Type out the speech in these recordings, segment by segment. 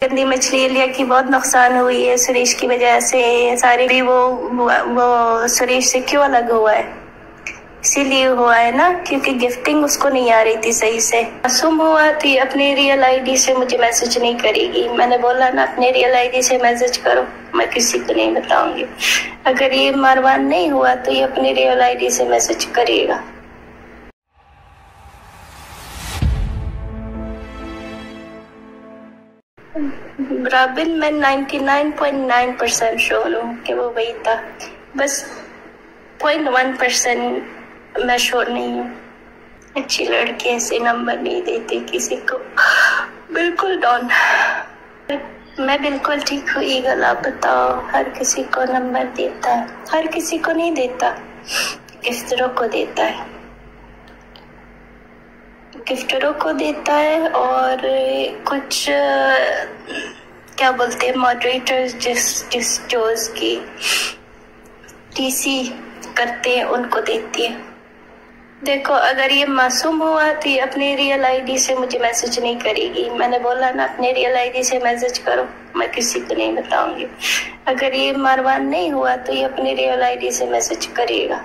गंदी मछली लिया की बहुत नुकसान हुई है सुरेश की वजह से। सारे भी वो सुरेश से क्यों अलग हुआ है, इसीलिए हुआ है ना, क्योंकि गिफ्टिंग उसको नहीं आ रही थी सही से। मासूम हुआ तो ये अपने रियल आईडी से मुझे मैसेज नहीं करेगी। मैंने बोला ना अपने रियल आईडी से मैसेज करो, मैं किसी को नहीं बताऊंगी। अगर ये मारवान नहीं हुआ तो ये अपने रियल आईडी से मैसेज करेगा। राबिन मैं 99.9% श्योर हूँ कि वो वही था, बस 0.1% मैं श्योर नहीं हूँ। अच्छी लड़की ऐसे नंबर नहीं देती किसी को, बिल्कुल डॉन। मैं बिल्कुल ठीक हूँ ईगल, आप बताओ। हर किसी को नंबर देता है, हर किसी को नहीं देता, गिफ्टरों को देता है, गिफ्टरों को देता है। और कुछ क्या बोलते हैं मॉडरेटर्स जिस शोज की टीसी करते हैं उनको देती है। देखो अगर ये मासूम हुआ तो ये अपने रियल आईडी से मुझे मैसेज नहीं करेगी। मैंने बोला ना अपने रियल आईडी से मैसेज करो, मैं किसी को नहीं बताऊंगी। अगर ये मारवान नहीं हुआ तो ये अपने रियल आईडी से मैसेज करेगा।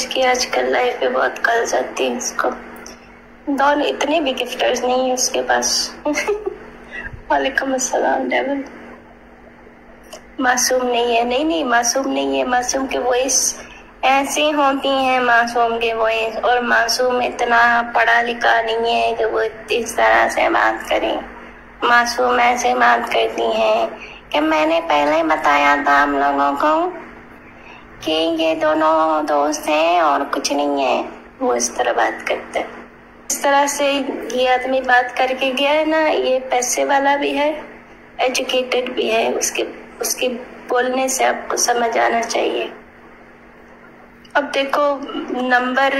की आजकल लाइफ पे बहुत कल जाती है इसको। डॉन इतने भी गिफ्टर्स नहीं है उसके पास। वालेकुम अस्सलाम डेविल। मासूम नहीं है, नहीं मासूम नहीं है। मासूम के वॉइस ऐसी होती है, मासूम के वॉइस। और मासूम इतना पढ़ा लिखा नहीं है कि वो इस तरह से बात करें। मासूम ऐसे बात करती है कि मैंने पहले बताया था हम लोगों को कि ये दोनों दोस्त हैं और कुछ नहीं है। वो इस तरह बात करते हैं। इस तरह से ये आदमी बात करके गया है ना, ये पैसे वाला भी है, एजुकेटेड भी है। उसके बोलने से आपको समझ आना चाहिए। अब देखो नंबर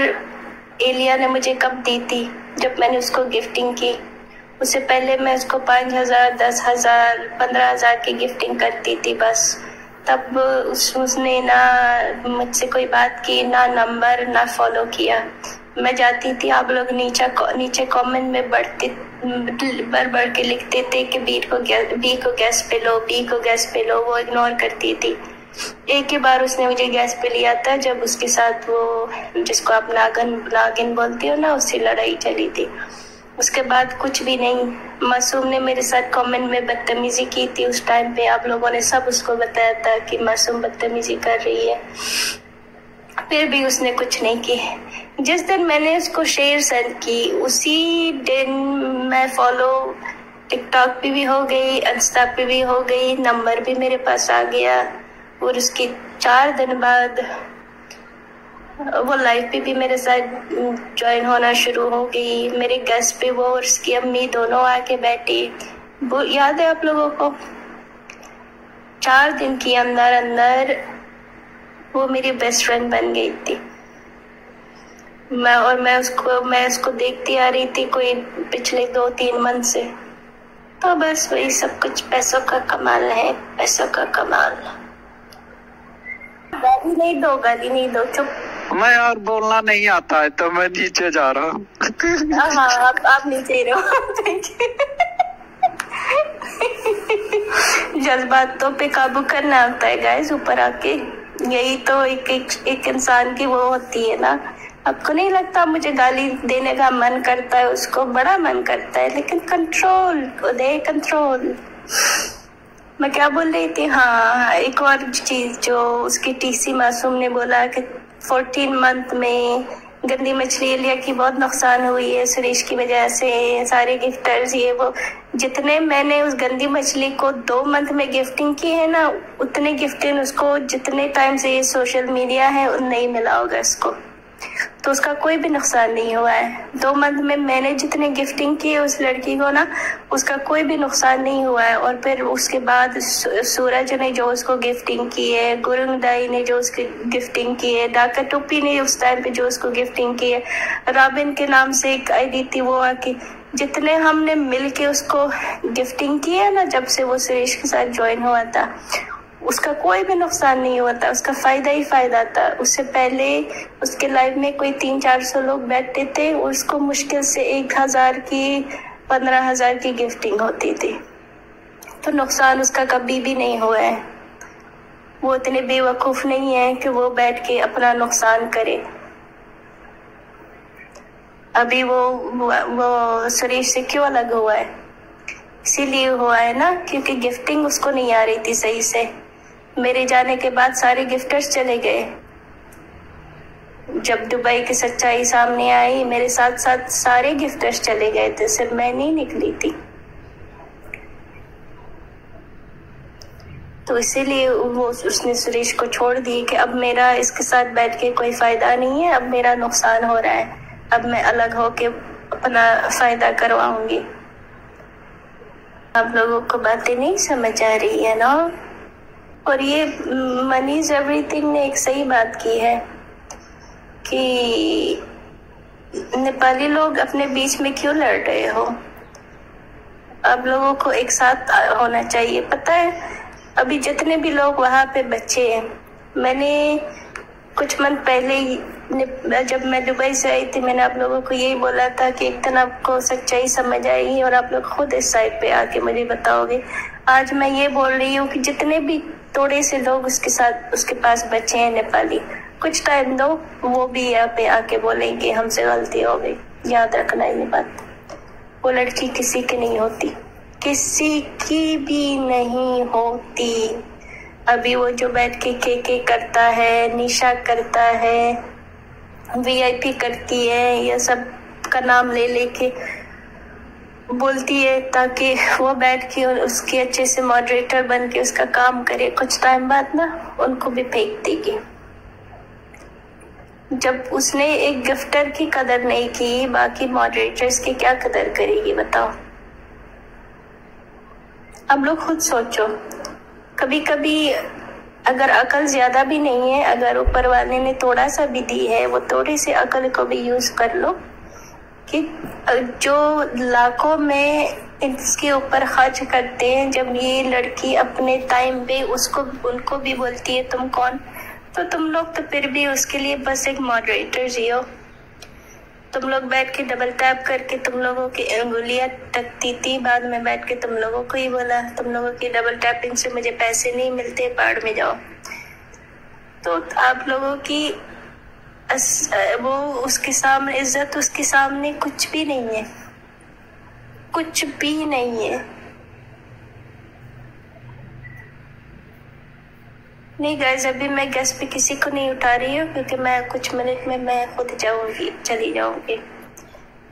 एलिया ने मुझे कब दी थी, जब मैंने उसको गिफ्टिंग की। उससे पहले मैं उसको 5,000, 10,000, 15,000 की गिफ्टिंग करती थी बस। तब उसने ना मुझसे कोई बात की, ना नंबर, ना फॉलो किया। मैं जाती थी, आप लोग नीचे कमेंट में बढ़ के लिखते थे कि बी को गैस पे लो, बी को गैस पे लो। वो इग्नोर करती थी। एक ही बार उसने मुझे गैस पे लिया था जब उसके साथ वो जिसको आप नागिन बोलती हो ना, उससे लड़ाई चली थी। उसके बाद कुछ भी नहीं। मासूम ने मेरे साथ कमेंट में बदतमीजी की थी उस टाइम पे। आप लोगों ने सब उसको बताया था कि मासूम बदतमीजी कर रही है, फिर भी उसने कुछ नहीं की। जिस दिन मैंने उसको शेयर सेंड की उसी दिन मैं फॉलो टिकटॉक पे भी हो गई, इंस्टा पे भी हो गई, नंबर भी मेरे पास आ गया। और उसके 4 दिन बाद वो लाइव पे भी मेरे साथ ज्वाइन होना शुरू हो गई। मेरे गेस्ट पे वो और उसकी अम्मी दोनों आके बैठी। वो याद है आप लोगों को? 4 दिन के अंदर वो मेरी बेस्ट फ्रेंड बन गई थी। मैं उसको देखती आ रही थी कोई पिछले 2-3 मंथ से। तो बस वही सब कुछ पैसों का कमाल है, पैसों का कमाल। गाली नहीं दो, चुप। मैं यार बोलना नहीं आता है तो मैं नीचे जा रहा हूँ। हाँ आप नीचे ही रहो। जज्बातों पे काबू करना आता है गाइस ऊपर आके। यही तो एक इंसान की वो होती है ना। आपको नहीं लगता मुझे गाली देने का मन करता है? उसको बड़ा मन करता है, लेकिन कंट्रोल उदय, कंट्रोल। मैं क्या बोल रही थी? हाँ, एक और चीज जो उसकी टीसी मासूम ने बोला कि 14 मंथ में गंदी मछली लिया की बहुत नुकसान हुई है सुरेश की वजह से। सारे गिफ्टर्स ये वो, जितने मैंने उस गंदी मछली को 2 मंथ में गिफ्टिंग की है ना, उतने गिफ्टिंग उसको जितने टाइम से ये सोशल मीडिया है नहीं मिला होगा इसको। तो उसका कोई भी नुकसान नहीं हुआ है। 2 मंथ में मैंने जितने गिफ्टिंग की है उस लड़की को ना, उसका कोई भी नुकसान नहीं हुआ है। और फिर उसके बाद सूरज ने जो उसको गिफ्टिंग की है, गुरुंगदाई ने जो उसकी गिफ्टिंग की है, डाका टोपी ने उस टाइम पे जो उसको गिफ्टिंग की है, रॉबिन के नाम से एक आईडी थी वो आके, जितने हमने मिल के उसको गिफ्टिंग की है ना, जब से वो सुरेश के साथ ज्वाइन हुआ था, उसका कोई भी नुकसान नहीं हुआ था। उसका फायदा ही फायदा था। उससे पहले उसके लाइफ में कोई 300-400 लोग बैठते थे, उसको मुश्किल से 1,000 की 15,000 की गिफ्टिंग होती थी। तो नुकसान उसका कभी भी नहीं हुआ है। वो इतने बेवकूफ नहीं है कि वो बैठ के अपना नुकसान करे। अभी वो सुरेश से क्यों अलग हुआ है? इसीलिए हुआ है ना क्योंकि गिफ्टिंग उसको नहीं आ रही थी सही से। मेरे जाने के बाद सारे गिफ्टर्स चले गए। जब दुबई की सच्चाई सामने आई, मेरे साथ साथ सारे गिफ्टर्स चले गए थे, सिर्फ मैं नहीं निकली थी। तो इसीलिए उसने सुरेश को छोड़ दी कि अब मेरा इसके साथ बैठ के कोई फायदा नहीं है, अब मेरा नुकसान हो रहा है, अब मैं अलग होके अपना फायदा करवाऊंगी। आप लोगों को बातें नहीं समझ आ रही है ना। और ये मनी इज एवरीथिंग ने एक सही बात की है कि नेपाली लोग अपने बीच में क्यों लड़ रहे हो? आप लोगों को एक साथ होना चाहिए। पता है अभी जितने भी लोग वहां पे बच्चे हैं, मैंने कुछ मंथ पहले जब मैं दुबई से आई थी, मैंने आप लोगों को यही बोला था कि एक दिन आपको सच्चाई समझ आएगी और आप लोग खुद इस साइड पे आके मुझे बताओगे। आज मैं ये बोल रही हूँ कि जितने भी थोड़े से लोग उसके पास बच्चे हैं नेपाली, कुछ टाइम दो, वो भी यहाँ पे आके बोलेंगे हमसे गलती हो गई। याद रखना ये बात। वो लड़की किसी की नहीं होती, किसी की भी नहीं होती। अभी वो जो बैठ के करता है, निशा करता है, वीआईपी करती है, ये सब का नाम ले लेके बोलती है ताकि वो बैठ के उसके अच्छे से मॉडरेटर बन के उसका काम करे। कुछ टाइम बाद ना उनको भी फेंक देगी। जब उसने एक गिफ्टर की कदर नहीं की, बाकी मॉडरेटर्स की क्या कदर करेगी बताओ? अब लोग खुद सोचो। कभी कभी अगर अकल ज्यादा भी नहीं है, अगर ऊपर वाले ने थोड़ा सा भी दी है, वो थोड़ी सी अकल को भी यूज कर लो कि जो लाखों में इसके ऊपर खर्च करते हैं, जब ये लड़की अपने टाइम पे उनको भी बोलती है तुम कौन, तो तुम लोग तो फिर भी उसके लिए बस एक मॉडरेटर ही हो। तुम लोग बैठ के डबल टैप करके तुम लोगों की अंगुलियां टकती थी, बाद में बैठ के तुम लोगों को ही बोला तुम लोगों की डबल टैपिंग से मुझे पैसे नहीं मिलते, बाढ़ में जाओ। तो आप लोगों की वो उसके सामने इज्जत, उसके सामने कुछ भी नहीं है, कुछ भी नहीं है। नहीं गाइस, अभी मैं गैस पे किसी को नहीं उठा रही हूँ क्योंकि मैं कुछ मिनट में मैं खुद चली जाऊंगी,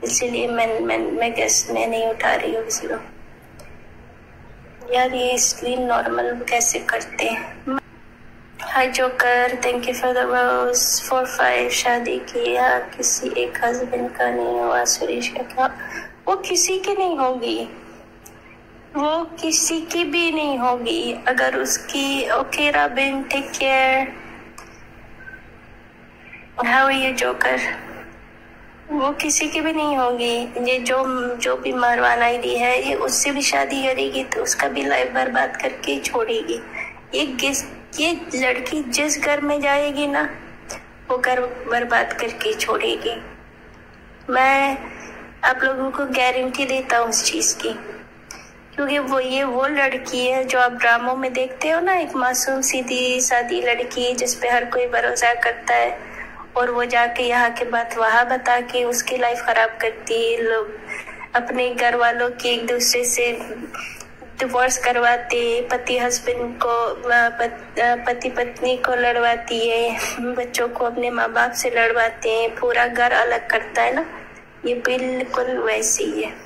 इसीलिए मैं गैस में नहीं उठा रही हूँ किसी को। यार ये स्क्रीन नॉर्मल कैसे करते हैं? Hi joker, thank you for the rose 4-5। शादी किया किसी एक हस्बैंड का नहीं हुआ, सुरेश का क्या? वो किसी की नहीं होगी, वो किसी की भी नहीं होगी। अगर उसकी okay Robin, take care, how are you joker? वो किसी की भी नहीं होगी। ये जो भी मारवान आईडी है, ये उससे भी शादी करेगी तो उसका भी लाइफ बर्बाद करके ही छोड़ेगी। ये लड़की जिस घर में जाएगी ना, वो घर बर्बाद करके ही छोड़ेगी। मैं आप लोगों को गारंटी देता हूँ उस चीज की, क्योंकि वो लड़की है जो आप ड्रामों में देखते हो ना, एक मासूम सीधी सादी लड़की जिस पे हर कोई भरोसा करता है, और वो जाके यहाँ के बात वहाँ बता के उसकी लाइफ खराब करती है। लोग अपने घर वालों की एक दूसरे से डिवोर्स करवाते, पति हस्बैंड को पति पत्नी को लड़वाती है, बच्चों को अपने माँ बाप से लड़वाते हैं, पूरा घर अलग करता है ना, ये बिल्कुल वैसी ही है।